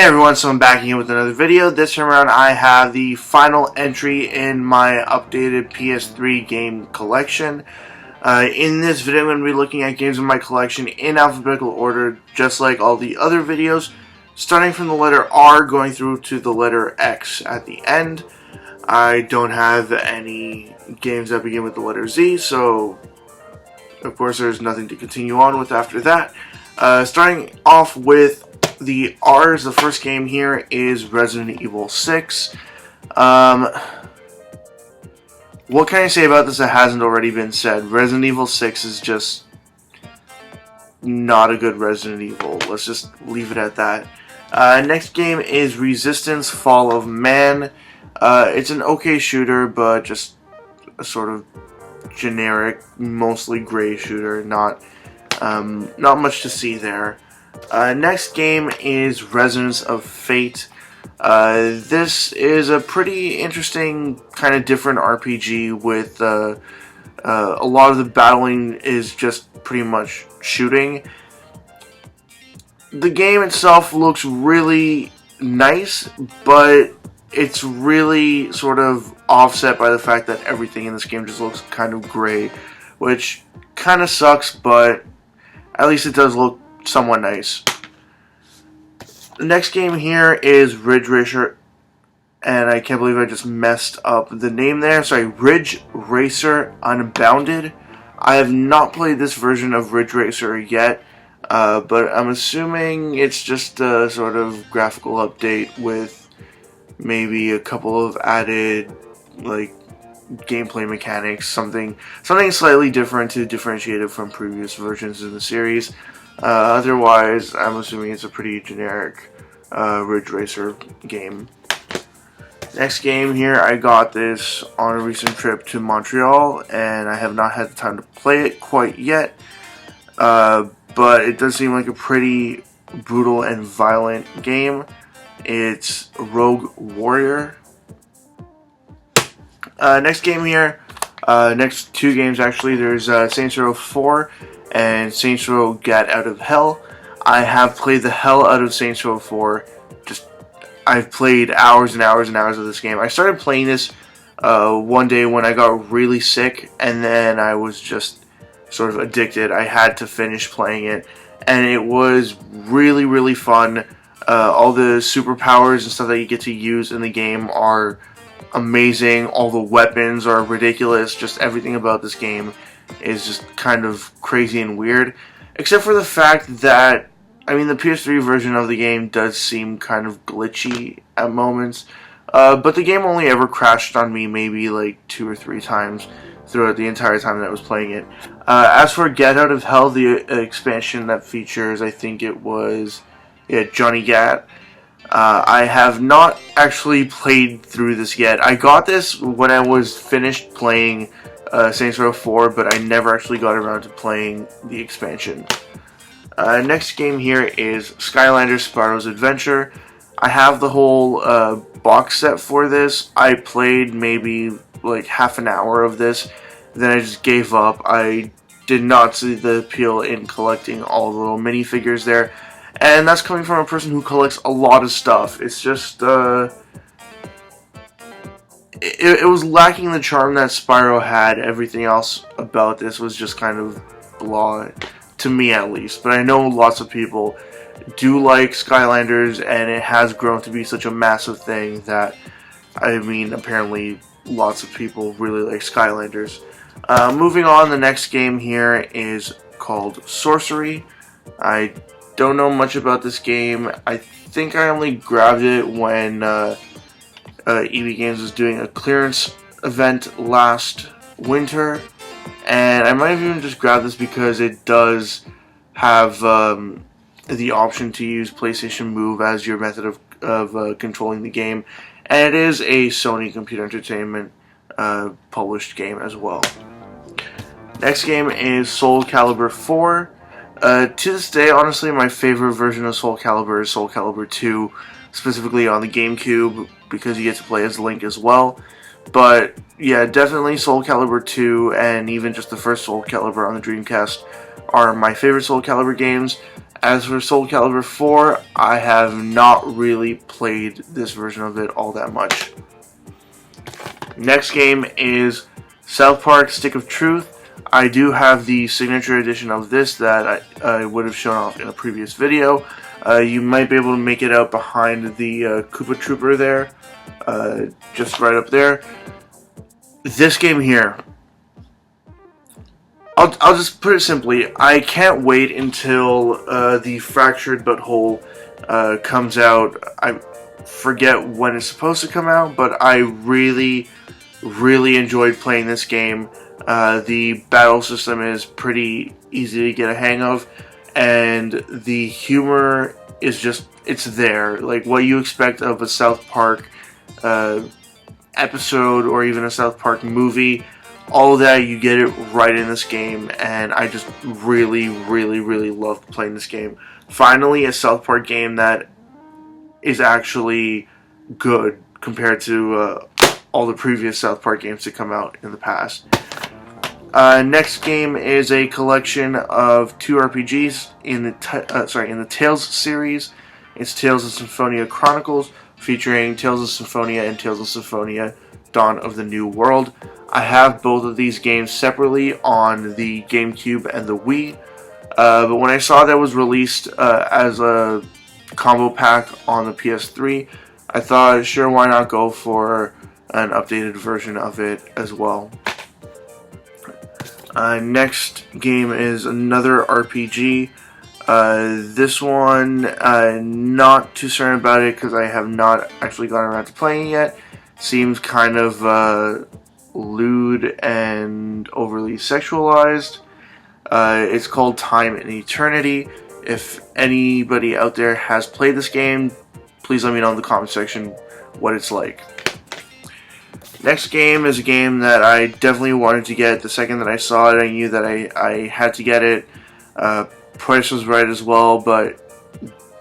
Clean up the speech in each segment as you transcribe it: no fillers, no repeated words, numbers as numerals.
Hey everyone, so I'm back again with another video. This time around I have the final entry in my updated PS3 game collection. In this video I'm going to be looking at games in my collection in alphabetical order, just like all the other videos, starting from the letter R going through to the letter X at the end. I don't have any games that begin with the letter Z, so of course there's nothing to continue on with after that. Starting off with the R's, the first game here is Resident Evil 6. What can I say about this that hasn't already been said? Resident Evil 6 is just not a good Resident Evil. Let's just leave it at that. Next game is Resistance Fall of Man. It's an okay shooter, but just a sort of generic, mostly gray shooter. Not much to see there. Next game is Resonance of Fate. This is a pretty interesting, kind of different RPG with a lot of the battling is just pretty much shooting. The game itself looks really nice, but it's really sort of offset by the fact that everything in this game just looks kind of gray, which kind of sucks, but at least it does look somewhat nice. The next game here is Ridge Racer, and I can't believe I just messed up the name there. Sorry, Ridge Racer Unbounded. I have not played this version of Ridge Racer yet, but I'm assuming it's just a sort of graphical update with maybe a couple of added like gameplay mechanics, something slightly different to differentiate it from previous versions in the series. Otherwise, I'm assuming it's a pretty generic Ridge Racer game. Next game here, I got this on a recent trip to Montreal, and I have not had the time to play it quite yet. But it does seem like a pretty brutal and violent game. It's Rogue Warrior. Next game here, next two games actually, there's Saints Row 4 and Saints Row Get Out of Hell. I have played the hell out of Saints Row 4. I've played hours and hours and hours of this game. I started playing this one day when I got really sick, and then I was just sort of addicted. I had to finish playing it, and it was really, really fun. All the superpowers and stuff that you get to use in the game are amazing. All the weapons are ridiculous. Just everything about this game is just kind of crazy and weird, except for the fact that, I mean, the PS3 version of the game does seem kind of glitchy at moments, but the game only ever crashed on me maybe like 2 or 3 times throughout the entire time that I was playing it. As for Get Out of Hell, the expansion that features, I think it was Johnny Gat, I have not actually played through this yet. I got this when I was finished playing Saints Row 4, but I never actually got around to playing the expansion. Next game here is Skylanders Spyro's Adventure. I have the whole box set for this. I played maybe like half an hour of this, then I just gave up. I did not see the appeal in collecting all the little minifigures there, and that's coming from a person who collects a lot of stuff. It's just it was lacking the charm that Spyro had. Everything else about this was just kind of blah, to me at least. But I know lots of people do like Skylanders, and it has grown to be such a massive thing that, I mean, apparently lots of people really like Skylanders. Moving on, the next game here is called Sorcery. I don't know much about this game. I think I only grabbed it when EB Games was doing a clearance event last winter, and I might have even just grabbed this because it does have the option to use PlayStation Move as your method of controlling the game, and it is a Sony Computer Entertainment published game as well. Next game is Soul Calibur 4. To this day, honestly, my favorite version of Soul Calibur is Soul Calibur 2, specifically on the GameCube, because you get to play as Link as well. But yeah, definitely Soul Calibur 2 and even just the first Soul Calibur on the Dreamcast are my favorite Soul Calibur games. As for Soul Calibur 4, I have not really played this version of it all that much. Next game is South Park Stick of Truth. I do have the signature edition of this that I would have shown off in a previous video. You might be able to make it out behind the Koopa Trooper there, just right up there. This game here, I'll just put it simply, I can't wait until the Fractured But Whole comes out. I forget when it's supposed to come out, but I really enjoyed playing this game. The battle system is pretty easy to get a hang of, and the humor is just, it's there. Like what you expect of a South Park episode or even a South Park movie, all of that, you get it right in this game, and I just really loved playing this game. Finally, a South Park game that is actually good compared to all the previous South Park games that come out in the past. Next game is a collection of 2 RPGs in the Tales series. It's Tales of Symphonia Chronicles, featuring Tales of Symphonia and Tales of Symphonia Dawn of the New World. I have both of these games separately on the GameCube and the Wii, but when I saw that was released as a combo pack on the PS3, I thought, sure, why not go for an updated version of it as well. Next game is another RPG. This one, not too certain about it because I have not actually gotten around to playing it yet. Seems kind of lewd and overly sexualized. It's called Time and Eternity. If anybody out there has played this game, please let me know in the comment section what it's like. Next game is a game that I definitely wanted to get. The second that I saw it, I knew that I had to get it. Price was right as well, but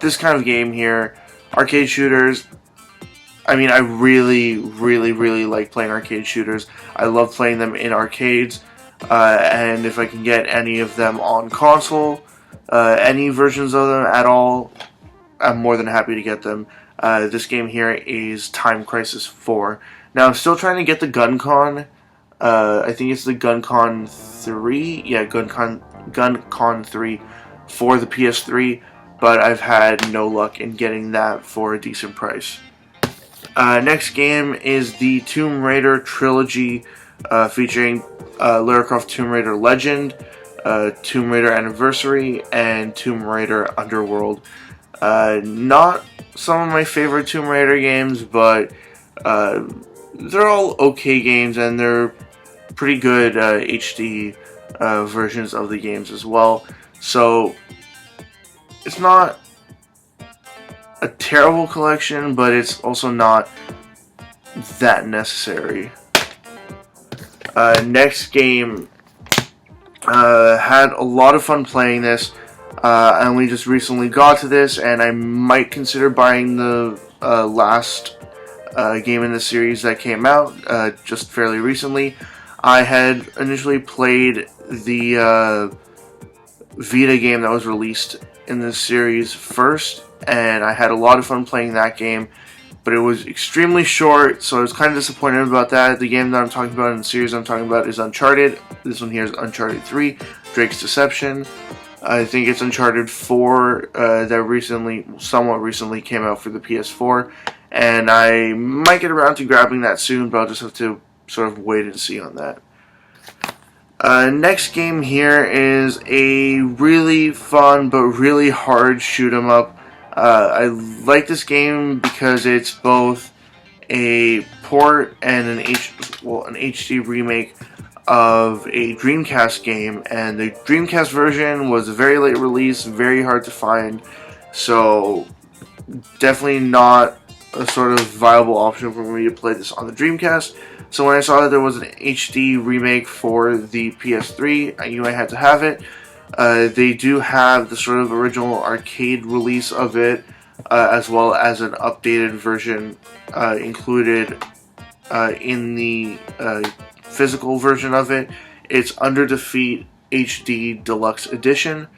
this kind of game here, arcade shooters, I mean, I really like playing arcade shooters. I love playing them in arcades, and if I can get any of them on console, any versions of them at all, I'm more than happy to get them. This game here is Time Crisis 4. Now, I'm still trying to get the GunCon. I think it's the GunCon 3. Yeah, GunCon 3 for the PS3, but I've had no luck in getting that for a decent price. Next game is the Tomb Raider trilogy, featuring Lara Croft Tomb Raider Legend, Tomb Raider Anniversary, and Tomb Raider Underworld. Not some of my favorite Tomb Raider games, but they're all okay games, and they're pretty good HD versions of the games as well. So it's not a terrible collection, but it's also not that necessary. Next game, had a lot of fun playing this. I only just recently got to this, and I might consider buying the last game in the series that came out just fairly recently. I had initially played the Vita game that was released in this series first, and I had a lot of fun playing that game, but it was extremely short, so I was kind of disappointed about that. The game that I'm talking about in the series I'm talking about is Uncharted. This one here is Uncharted 3, Drake's Deception. I think it's Uncharted 4 that somewhat recently came out for the PS4, and I might get around to grabbing that soon, but I'll just have to sort of wait and see on that. Next game here is a really fun but really hard shoot 'em up. I like this game because it's both a port and an HD remake of a Dreamcast game, and the Dreamcast version was a very late release, very hard to find, so definitely not a sort of viable option for me to play this on the Dreamcast. So when I saw that there was an HD remake for the PS3, I knew I had to have it. They do have the sort of original arcade release of it, as well as an updated version included in the physical version of it. It's Under Defeat HD Deluxe Edition.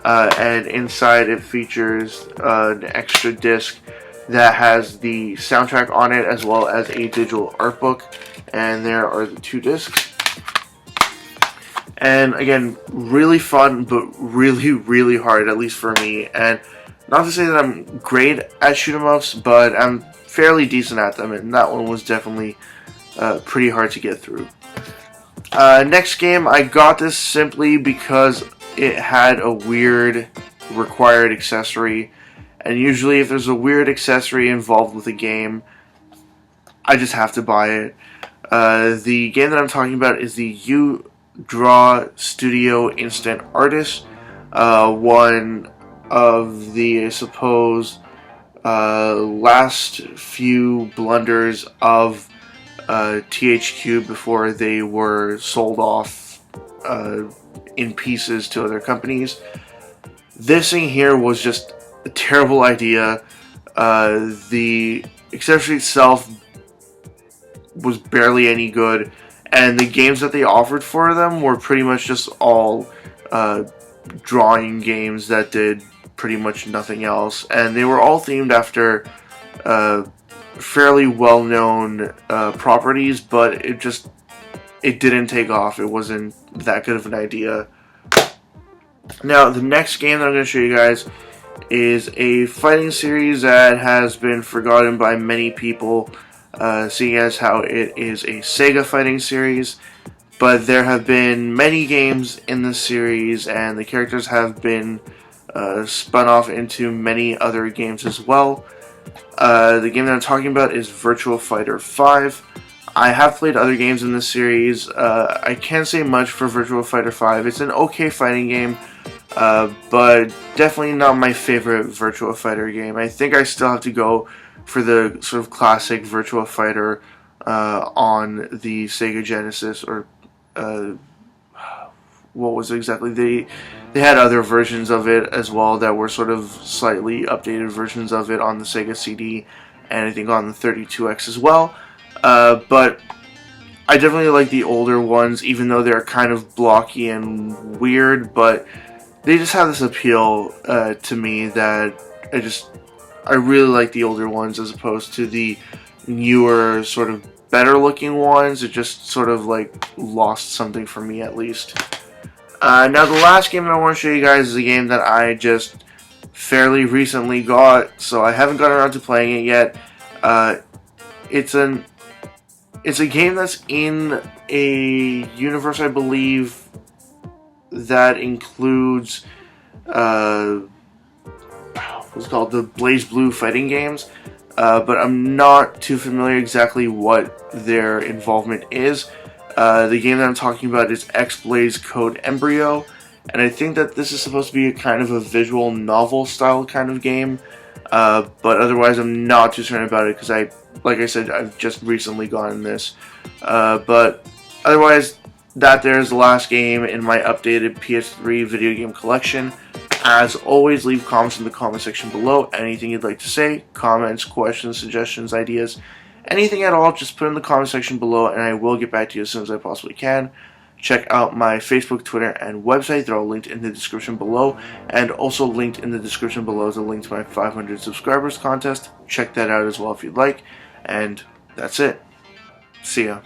and inside it features an extra disc that has the soundtrack on it, as well as a digital art book. And there are the 2 discs. And again, really fun, but really hard, at least for me. And not to say that I'm great at shoot 'em ups, but I'm fairly decent at them, and that one was definitely pretty hard to get through. Next game, I got this simply because it had a weird required accessory, and usually if there's a weird accessory involved with a game, I just have to buy it. The game that I'm talking about is the Draw Studio Instant Artist, one of the, I suppose, last few blunders of THQ before they were sold off in pieces to other companies. This thing here was just a terrible idea. The accessory itself was barely any good, and the games that they offered for them were pretty much just all drawing games that did pretty much nothing else, and they were all themed after fairly well-known properties, but it didn't take off. It wasn't that good of an idea. Now, the next game that I'm going to show you guys is a fighting series that has been forgotten by many people, seeing as how it is a Sega fighting series. But there have been many games in this series, and the characters have been spun off into many other games as well. The game that I'm talking about is Virtua Fighter 5. I have played other games in this series. I can't say much for Virtua Fighter 5. It's an okay fighting game, but definitely not my favorite Virtua Fighter game. I think I still have to go for the sort of classic Virtua Fighter on the Sega Genesis, or what was it exactly? They had other versions of it as well that were sort of slightly updated versions of it on the Sega CD, and I think on the 32X as well. But I definitely like the older ones, even though they're kind of blocky and weird, but they just have this appeal to me that I really like the older ones as opposed to the newer, sort of better looking ones. It just sort of like lost something for me, at least. Now, the last game that I want to show you guys is a game that I just fairly recently got, so I haven't gotten around to playing it yet. It's a game that's in a universe, I believe, that includes what's called the Blaze Blue fighting games, but I'm not too familiar exactly what their involvement is. The game that I'm talking about is X-Blaze Code Embryo, and I think that this is supposed to be a kind of a visual novel style kind of game, but otherwise I'm not too certain about it because like I said, I've just recently gotten this. But otherwise, there's the last game in my updated PS3 video game collection. As always, leave comments in the comment section below. Anything you'd like to say, comments, questions, suggestions, ideas, anything at all, just put in the comment section below and I will get back to you as soon as I possibly can. Check out my Facebook, Twitter, and website. They're all linked in the description below, and also linked in the description below is a link to my 500 subscribers contest. Check that out as well if you'd like, and that's it. See ya.